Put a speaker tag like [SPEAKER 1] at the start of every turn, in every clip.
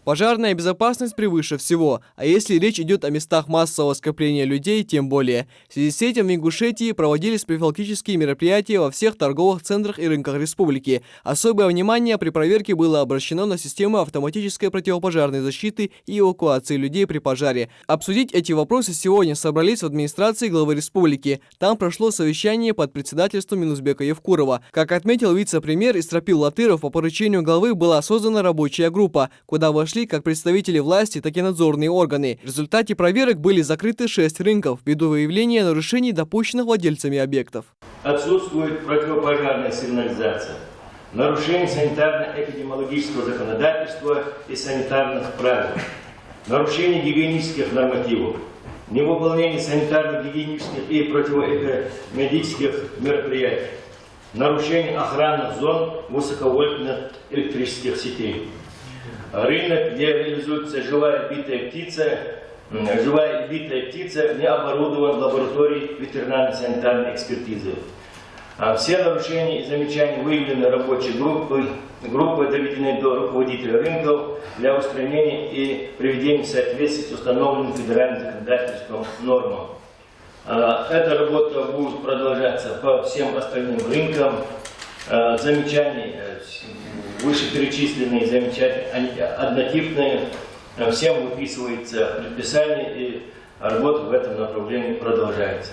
[SPEAKER 1] Пожарная безопасность превыше всего, а если речь идет о местах массового скопления людей, тем более. В связи с этим в Ингушетии проводились профилактические мероприятия во всех торговых центрах и рынках республики. Особое внимание при проверке было обращено на систему автоматической противопожарной защиты и эвакуации людей при пожаре. Обсудить эти вопросы сегодня собрались в администрации главы республики. Там прошло совещание под председательством Минузбека Евкурова. Как отметил вице-премьер Истрапил Латыров, по поручению главы была создана рабочая группа, куда вошли как представители власти, так и надзорные органы. В результате проверок были закрыты 6 рынков ввиду выявления нарушений, допущенных владельцами объектов.
[SPEAKER 2] Отсутствует противопожарная сигнализация, нарушение санитарно-эпидемиологического законодательства и санитарных правил, нарушение гигиенических нормативов, невыполнение санитарно-гигиенических и противоэпидемиологических мероприятий, нарушение охранных зон высоковольтных электрических сетей. Рынок, где реализуется живая и битая птица, не оборудован лабораторией ветеринарно-санитарной экспертизы. Все нарушения и замечания выявлены рабочей группой доведены до руководителя рынков для устранения и приведения в соответствие с установленным федеральным законодательством нормам. Эта работа будет продолжаться по всем остальным рынкам. Замечания, вышеперечисленные замечания, они однотипные, всем выписывается предписание, и работа в этом направлении продолжается.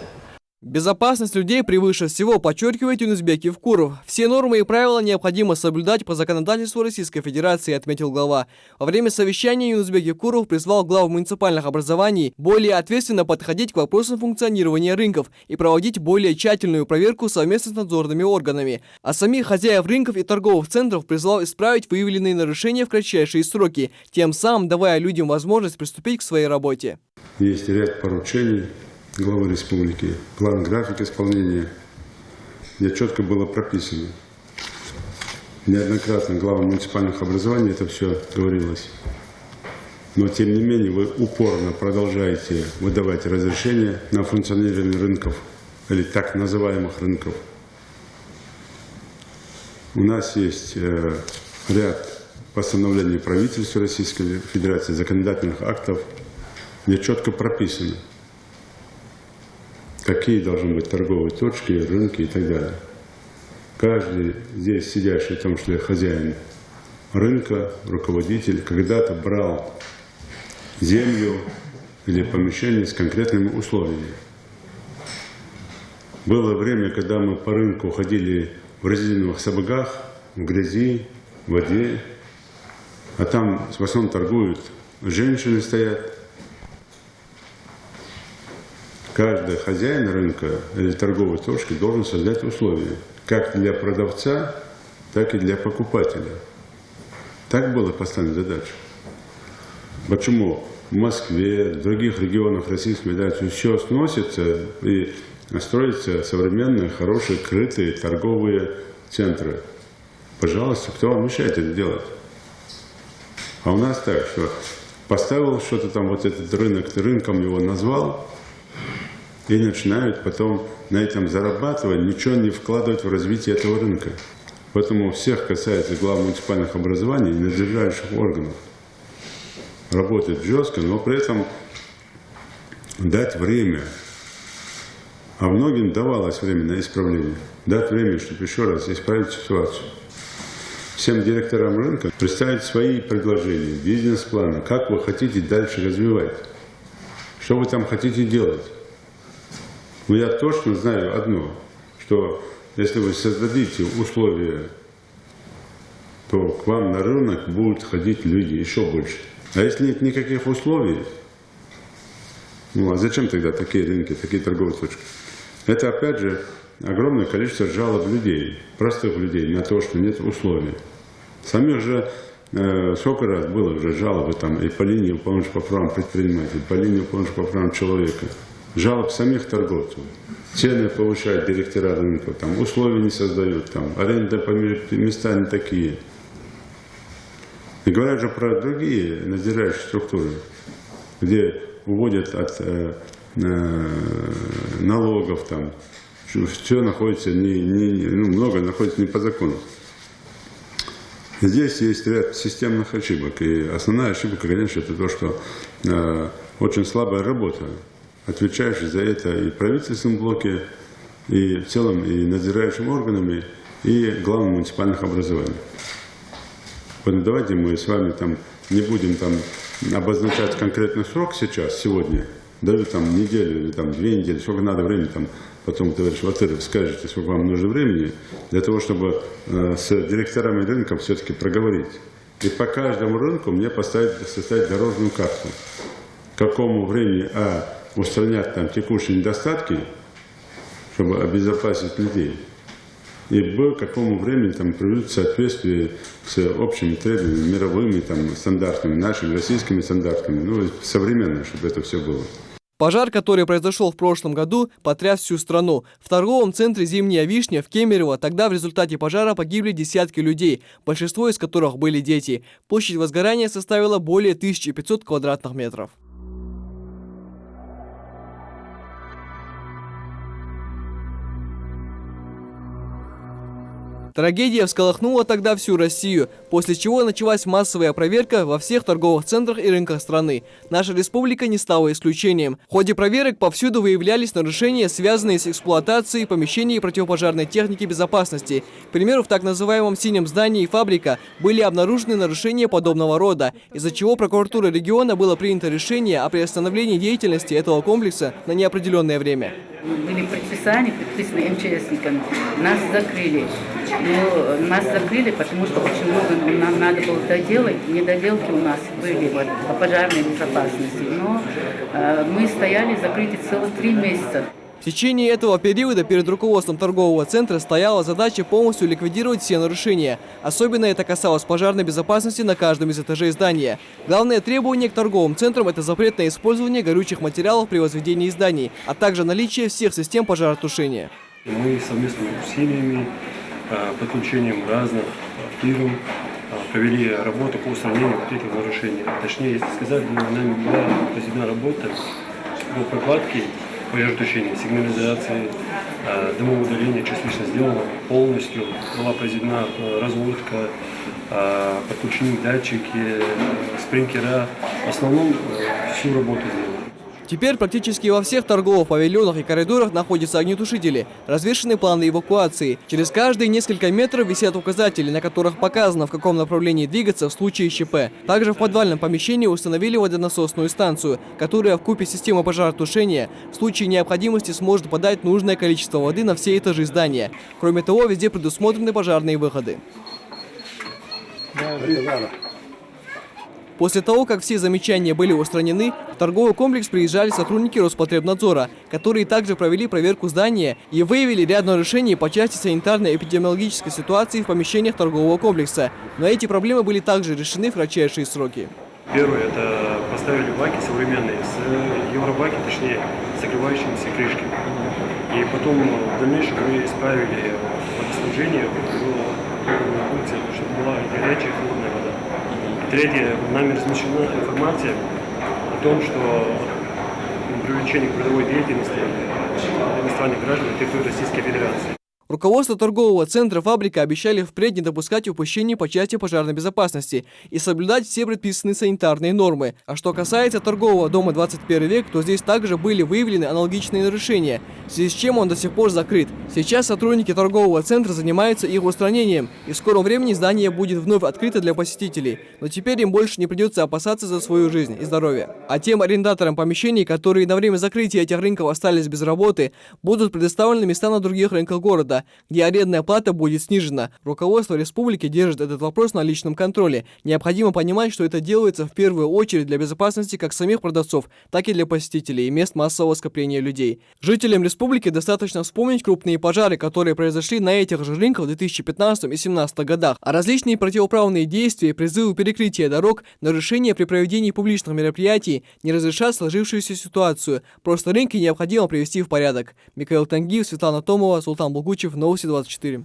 [SPEAKER 1] Безопасность людей превыше всего, подчеркивает Юнусбек Евкуров. Все нормы и правила необходимо соблюдать по законодательству Российской Федерации, отметил глава. Во время совещания Юнусбек Евкуров призвал глав муниципальных образований более ответственно подходить к вопросам функционирования рынков и проводить более тщательную проверку совместно с надзорными органами. А самих хозяев рынков и торговых центров призвал исправить выявленные нарушения в кратчайшие сроки, тем самым давая людям возможность приступить к своей работе.
[SPEAKER 3] Есть ряд поручений главы республики, план, график исполнения, где четко было прописано. Неоднократно главам муниципальных образований это все говорилось. Но, тем не менее, вы упорно продолжаете выдавать разрешения на функционирование рынков, или так называемых рынков. У нас есть ряд постановлений правительства Российской Федерации, законодательных актов, где четко прописано, какие должны быть торговые точки, рынки и так далее. Каждый здесь сидящий, в том числе хозяин рынка, руководитель, когда-то брал землю или помещение с конкретными условиями. Было время, когда мы по рынку ходили в резиновых сапогах, в грязи, в воде, а там в основном торгуют, женщины стоят. Каждый хозяин рынка или торговой точки должен создать условия, как для продавца, так и для покупателя. Так была поставлена задача. Почему в Москве, в других регионах Российской Федерации все сносится и строятся современные, хорошие, крытые торговые центры? Пожалуйста, кто вам мешает это делать? А у нас так, что поставил что-то там, вот этот рынок, ты рынком его назвал, и начинают потом на этом зарабатывать, ничего не вкладывать в развитие этого рынка. Поэтому всех касается глав муниципальных образований и надлежащих органов. Работать жестко, но при этом дать время. А многим давалось время на исправление. Дать время, чтобы еще раз исправить ситуацию. Всем директорам рынка представить свои предложения, бизнес-планы, как вы хотите дальше развивать. Что вы там хотите делать. Но я точно знаю одно, что если вы создадите условия, то к вам на рынок будут ходить люди еще больше. А если нет никаких условий, ну а зачем тогда такие рынки, такие торговые точки? Это опять же огромное количество жалоб людей, простых людей, на то, что нет условий. Самих же сколько раз было уже жалобы там и по линии помощи по правам предпринимателей, по линии помощи по правам человека. Жалоб самих торговцев. Цены повышают директора рынка, там, условия не создают, там, аренда по места не такие. И говорят же про другие надзирающие структуры, где уводят от налогов, там, все находится, много находится не по закону. Здесь есть ряд системных ошибок. И основная ошибка, конечно, это то, что очень слабая работа, отвечающая за это и в правительственном блоке, и в целом и надзирающими органами, и главным муниципальных образований. Поэтому давайте мы с вами там не будем там обозначать конкретный срок сейчас, сегодня, даю там неделю или там 2 недели, сколько надо времени, там, потом, товарищ Ватыров, скажете, сколько вам нужно времени, для того, чтобы с директорами рынков все-таки проговорить. И по каждому рынку мне составить дорожную карту, к какому времени устранять там текущие недостатки, чтобы обезопасить людей, и к какому времени там приведут в соответствии с общими требованиями, мировыми там, стандартами, нашими российскими стандартами, ну, современными, чтобы это все было.
[SPEAKER 1] Пожар, который произошел в прошлом году, потряс всю страну. В торговом центре «Зимняя вишня» в Кемерово тогда в результате пожара погибли десятки людей, большинство из которых были дети. Площадь возгорания составила более 1500 квадратных метров. Трагедия всколыхнула тогда всю Россию, после чего началась массовая проверка во всех торговых центрах и рынках страны. Наша республика не стала исключением. В ходе проверок повсюду выявлялись нарушения, связанные с эксплуатацией помещений противопожарной техники безопасности. К примеру, в так называемом «синем здании» фабрика были обнаружены нарушения подобного рода, из-за чего прокуратура региона было принято решение о приостановлении деятельности этого комплекса на неопределенное время.
[SPEAKER 4] Были предписания, предписаны МЧСниками. Нас закрыли. Но нас закрыли, потому что очень много нам надо было доделать. Недоделки у нас были вот, по пожарной безопасности. Но мы стояли закрыты целых 3 месяца.
[SPEAKER 1] В течение этого периода перед руководством торгового центра стояла задача полностью ликвидировать все нарушения. Особенно это касалось пожарной безопасности на каждом из этажей здания. Главное требование к торговым центрам – это запрет на использование горючих материалов при возведении зданий, а также наличие всех систем пожаротушения.
[SPEAKER 5] Мы совместно с семьями, подключением разных фирм провели работу по устранению вот этих нарушений. Точнее, если сказать, нами была произведена работа по прокладке, пожаротушения, сигнализации, дымоудаления частично сделано полностью. Была произведена разводка, подключены датчики, спринклера. В основном всю работу сделали.
[SPEAKER 1] Теперь практически во всех торговых павильонах и коридорах находятся огнетушители, развешаны планы эвакуации. Через каждые несколько метров висят указатели, на которых показано, в каком направлении двигаться в случае ЧП. Также в подвальном помещении установили водонасосную станцию, которая вкупе с системой пожаротушения в случае необходимости сможет подать нужное количество воды на все этажи здания. Кроме того, везде предусмотрены пожарные выходы. После того, как все замечания были устранены, в торговый комплекс приезжали сотрудники Роспотребнадзора, которые также провели проверку здания и выявили ряд нарушений по части санитарно-эпидемиологической ситуации в помещениях торгового комплекса. Но эти проблемы были также решены в кратчайшие сроки.
[SPEAKER 5] Первое – это поставили баки современные, с евробаки, точнее, с закрывающимися крышками. И потом в дальнейшем мы исправили водоснабжение, чтобы была горячая и холодная вода. Третье, нами размещена информация о том, что привлечение к трудовой деятельности иностранных граждан на территории Российской Федерации.
[SPEAKER 1] Руководство торгового центра «Фабрика» обещали впредь не допускать упущений по части пожарной безопасности и соблюдать все предписанные санитарные нормы. А что касается торгового дома 21 век, то здесь также были выявлены аналогичные нарушения, в связи с чем он до сих пор закрыт. Сейчас сотрудники торгового центра занимаются их устранением, и в скором времени здание будет вновь открыто для посетителей. Но теперь им больше не придется опасаться за свою жизнь и здоровье. А тем арендаторам помещений, которые на время закрытия этих рынков остались без работы, будут предоставлены места на других рынках города, где арендная плата будет снижена. Руководство республики держит этот вопрос на личном контроле. Необходимо понимать, что это делается в первую очередь для безопасности как самих продавцов, так и для посетителей и мест массового скопления людей. Жителям республики достаточно вспомнить крупные пожары, которые произошли на этих же рынках в 2015 и 2017 годах, а различные противоправные действия, призывы перекрытия дорог, нарушения при проведении публичных мероприятий не разрешат сложившуюся ситуацию. Просто рынки необходимо привести в порядок. Михаил Тангиев, Светлана Томова, Султан Булгучев. Новости 24.